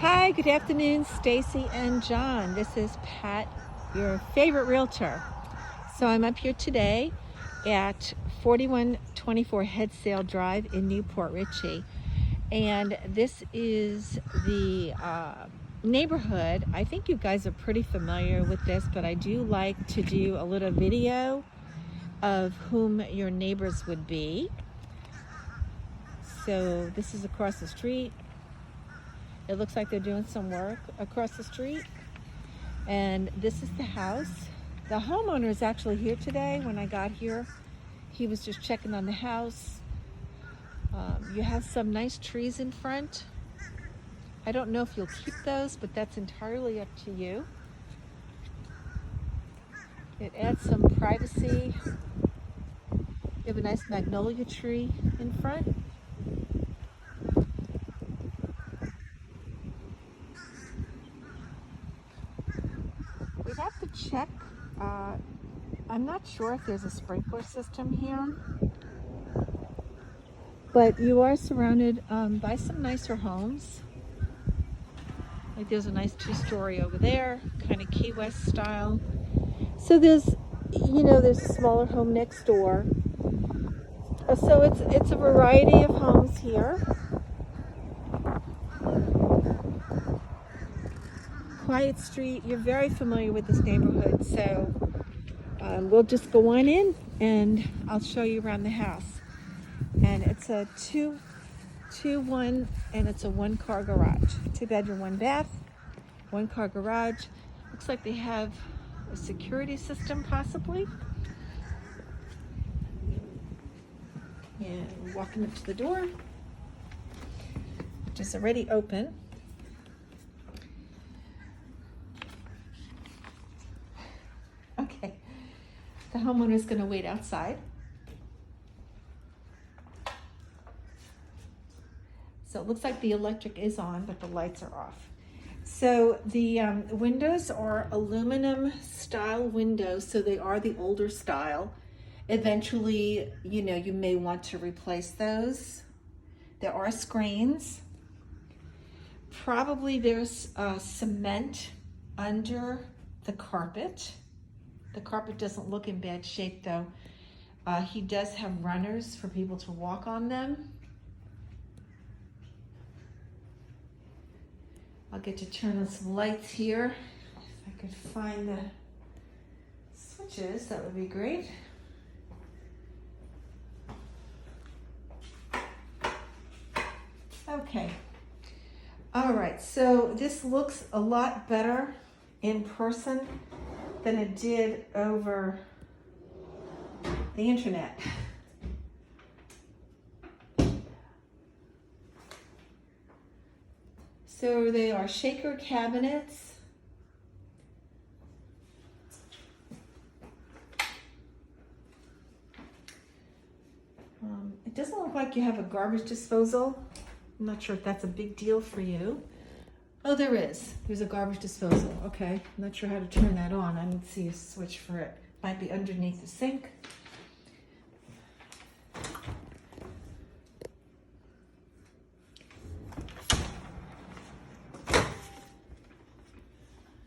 Hi, good afternoon, Stacy and John. This is Pat, your favorite realtor. So I'm up here today at 4124 Headsail Drive in Newport Richey. And this is the neighborhood. I think you guys are pretty familiar with this, but I do like to do a little video of whom your neighbors would be. So this is across the street. It looks like they're doing some work across the street. And this is the house. The homeowner is actually here today. When I got here, he was just checking on the house. You have some nice trees in front. I don't know if you'll keep those, but that's entirely up to you. It adds some privacy. You have a nice magnolia tree in front. We have to check. I'm not sure if there's a sprinkler system here, but you are surrounded by some nicer homes. Like there's a nice two-story over there, kind of Key West style. So there's a smaller home next door. So it's a variety of homes here. Quiet street. You're very familiar with this neighborhood, so we'll just go on in and I'll show you around the house. And it's a 2-1, and it's a 1-car garage. 2-bedroom, 1 bath, 1-car garage. Looks like they have a security system possibly. And we're walking up to the door, which is already open. Okay, the homeowner is going to wait outside. So it looks like the electric is on, but the lights are off. So the windows are aluminum style windows, so they are the older style. Eventually, you may want to replace those. There are screens. Probably there's cement under the carpet. The carpet doesn't look in bad shape though. He does have runners for people to walk on them. I'll get to turn on some lights here. If I could find the switches, that would be great. Okay. All right, so this looks a lot better in person than it did over the internet. So they are shaker cabinets. It doesn't look like you have a garbage disposal. I'm not sure if that's a big deal for you. Oh, there is. There's a garbage disposal. Okay, I'm not sure how to turn that on. I didn't see a switch for it. Might be underneath the sink.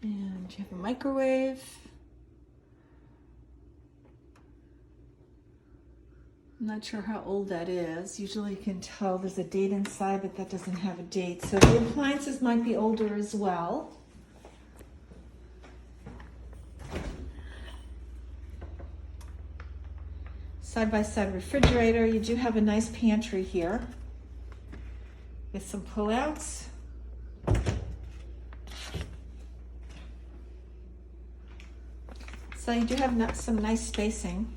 And you have a microwave. I'm not sure how old that is. Usually you can tell there's a date inside, but that doesn't have a date. So the appliances might be older as well. Side-by-side refrigerator. You do have a nice pantry here with some pullouts. So you do have some nice spacing.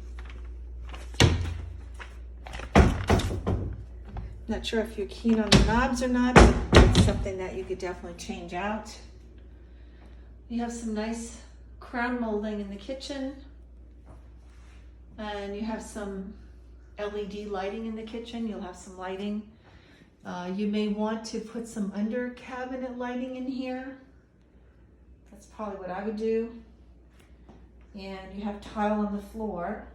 Not sure if you're keen on the knobs or not, but it's something that you could definitely change out. You have some nice crown molding in the kitchen. And you have some LED lighting in the kitchen. You'll have some lighting. You may want to put some under cabinet lighting in here. That's probably what I would do. And you have tile on the floor.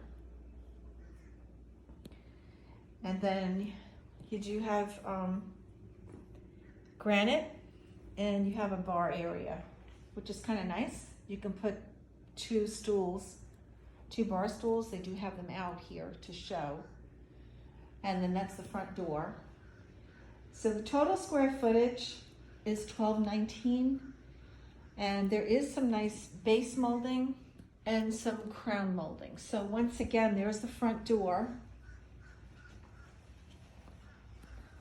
And then you do have granite and you have a bar area, which is kind of nice. You can put two bar stools. They do have them out here to show. And then that's the front door. So the total square footage is 1219, and there is some nice base molding and some crown molding. So once again, there's the front door.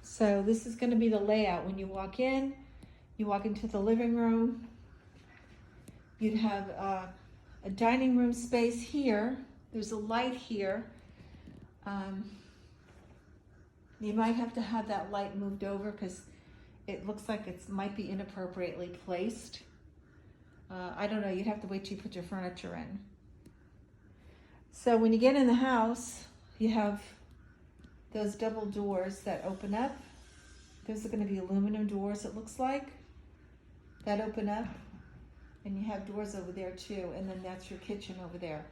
So this is going to be the layout. When you walk in, you walk into the living room. You'd have a dining room space here. There's a light here. You might have to have that light moved over because it looks like it might be inappropriately placed. I don't know, you'd have to wait till you put your furniture in. So when you get in the house, you have those double doors that open up. Those are going to be aluminum doors, it looks like, that open up. And you have doors over there too, and then that's your kitchen over there.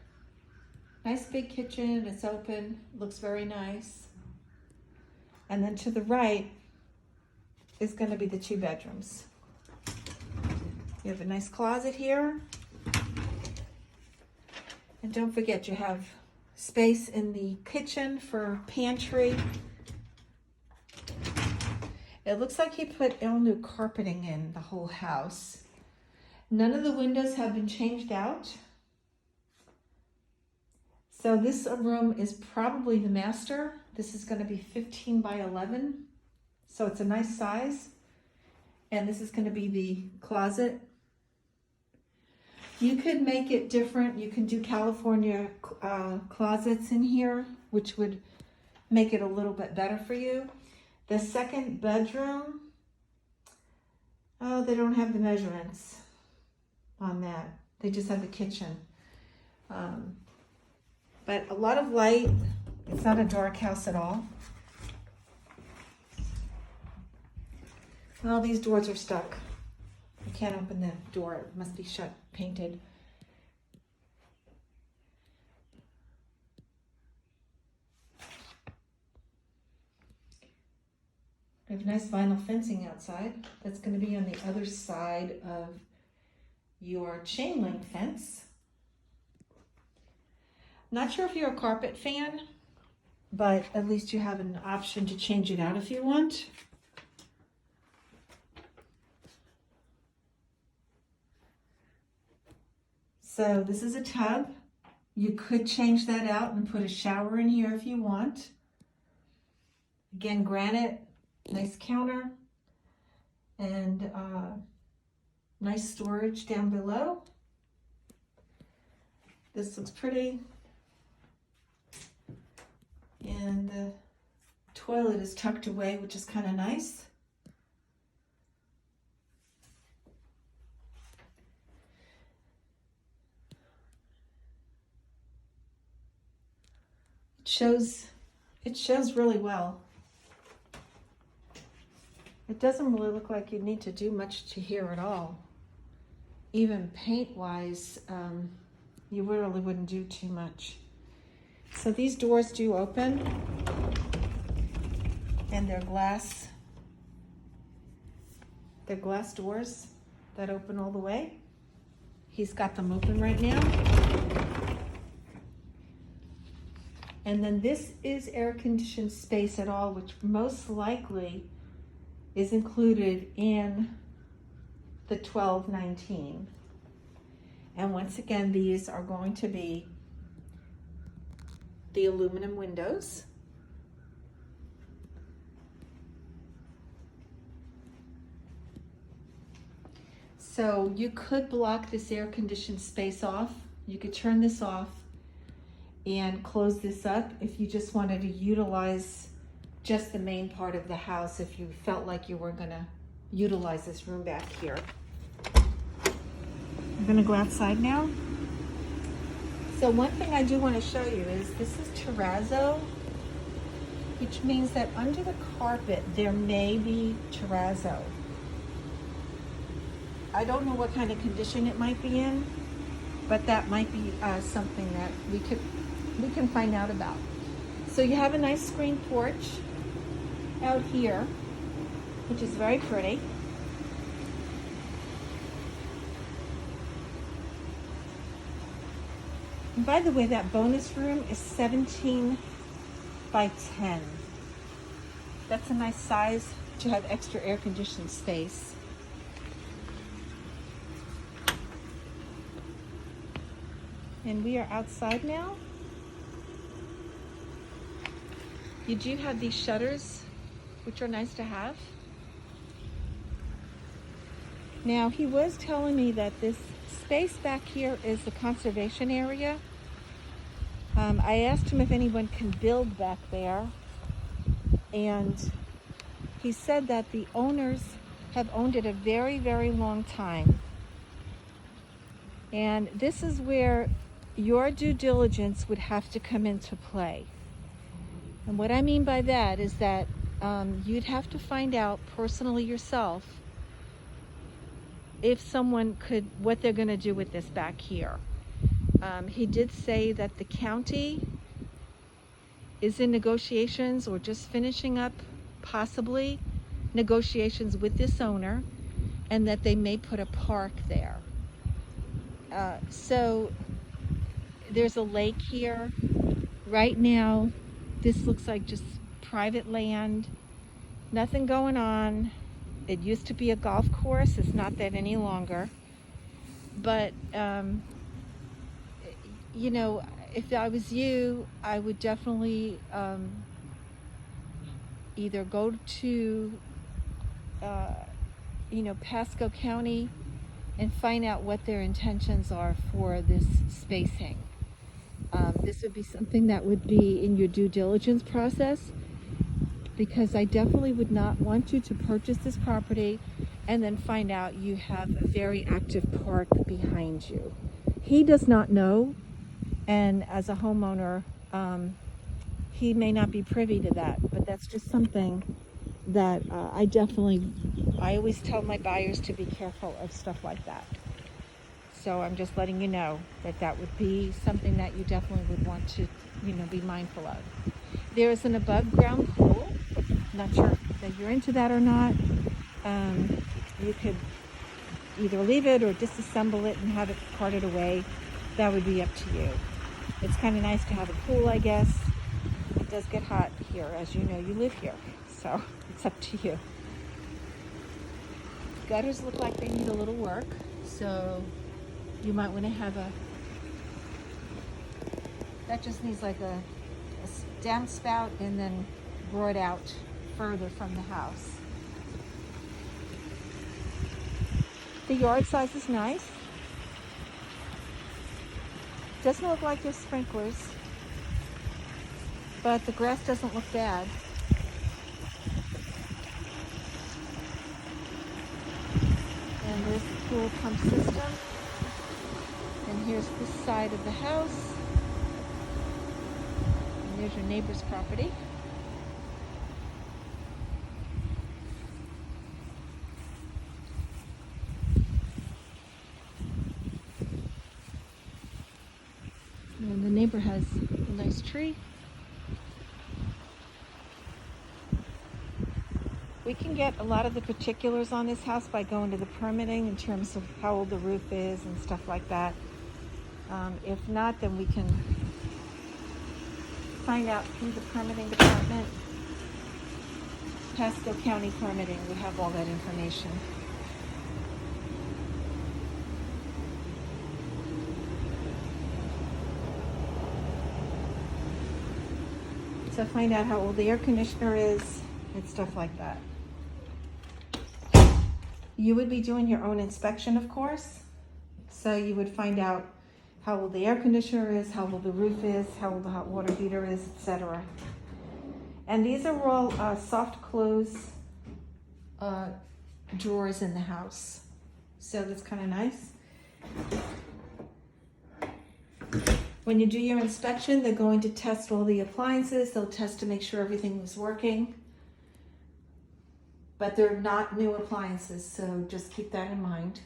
Nice big kitchen, it's open, looks very nice. And then to the right is going to be the 2 bedrooms. You have a nice closet here. And don't forget, you have space in the kitchen for pantry. It looks like he put all new carpeting in the whole house. None of the windows have been changed out. So this room is probably the master. This is going to be 15 by 11. So it's a nice size. And this is going to be the closet. You could make it different. You can do California closets in here, which would make it a little bit better for you. The second bedroom, oh, they don't have the measurements on that. They just have the kitchen. But a lot of light. It's not a dark house at all. Well, these doors are stuck. I can't open the door. It must be shut, painted. We have nice vinyl fencing outside. That's going to be on the other side of your chain link fence. Not sure if you're a carpet fan, but at least you have an option to change it out if you want. So this is a tub. You could change that out and put a shower in here if you want. Again, granite, nice counter, and nice storage down below. This looks pretty. And the toilet is tucked away, which is kind of nice. It shows really well. It doesn't really look like you need to do much to here at all. Even paint-wise, you really wouldn't do too much. So these doors do open, and they're glass. They're glass doors that open all the way. He's got them open right now. And then this is air-conditioned space at all, which most likely is included in the 1219. And once again, these are going to be the aluminum windows. So you could block this air-conditioned space off. You could turn this off and close this up if you just wanted to utilize just the main part of the house, if you felt like you were gonna utilize this room back here. I'm gonna go outside now. So one thing I do want to show you is this is terrazzo, which means that under the carpet there may be terrazzo. I don't know what kind of condition it might be in, but that might be something that we can find out about. So you have a nice screen porch out here, which is very pretty. And by the way, that bonus room is 17 by 10. That's a nice size to have extra air conditioned space. And we are outside now. You do have these shutters, which are nice to have. Now, he was telling me that this space back here is the conservation area. I asked him if anyone can build back there, and he said that the owners have owned it a very, very long time. And this is where your due diligence would have to come into play. And what I mean by that is that you'd have to find out personally yourself if someone could, what they're going to do with this back here. He did say that the county is in negotiations or just finishing up possibly negotiations with this owner, and that they may put a park there. So there's a lake here. Right now, this looks like just private land, nothing going on. It used to be a golf course. It's not that any longer. But, you know, if I was you, I would definitely either go to, you know, Pasco County and find out what their intentions are for this spacing. This would be something that would be in your due diligence process, because I definitely would not want you to purchase this property and then find out you have a very active park behind you. He does not know, and as a homeowner, he may not be privy to that, but that's just something that I always tell my buyers to be careful of stuff like that. So I'm just letting you know that that would be something that you definitely would want to, you know, be mindful of. There is an above ground pool. Not sure that you're into that or not. You could either leave it or disassemble it and have it carted away. That would be up to you. It's kind of nice to have a pool, I guess. It does get hot here, as you know, you live here, so it's up to you. Gutters look like they need a little work, so you might want to have that just needs like a downspout and then brought out further from the house. The yard size is nice. Doesn't look like there's sprinklers, but the grass doesn't look bad. And there's the pool pump system. And here's this side of the house. And there's your neighbor's property. And the neighbor has a nice tree. We can get a lot of the particulars on this house by going to the permitting in terms of how old the roof is and stuff like that. If not, then we can find out through the permitting department. Pasco County Permitting would have all that information. So find out how old the air conditioner is and stuff like that. You would be doing your own inspection, of course. So you would find out how old the air conditioner is, how old the roof is, how old the hot water heater is, etc. And these are all soft close drawers in the house. So that's kind of nice. When you do your inspection, they're going to test all the appliances. They'll test to make sure everything was working. But they're not new appliances, so just keep that in mind.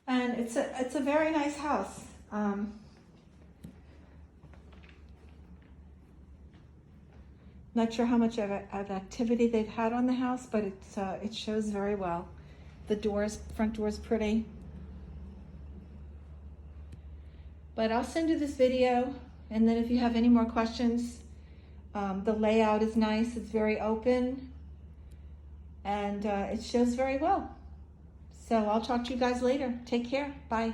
And it's a very nice house. Not sure how much of activity they've had on the house, but it shows very well. The doors, front door's pretty. But I'll send you this video, and then if you have any more questions, the layout is nice. It's very open, and it shows very well. So I'll talk to you guys later. Take care. Bye.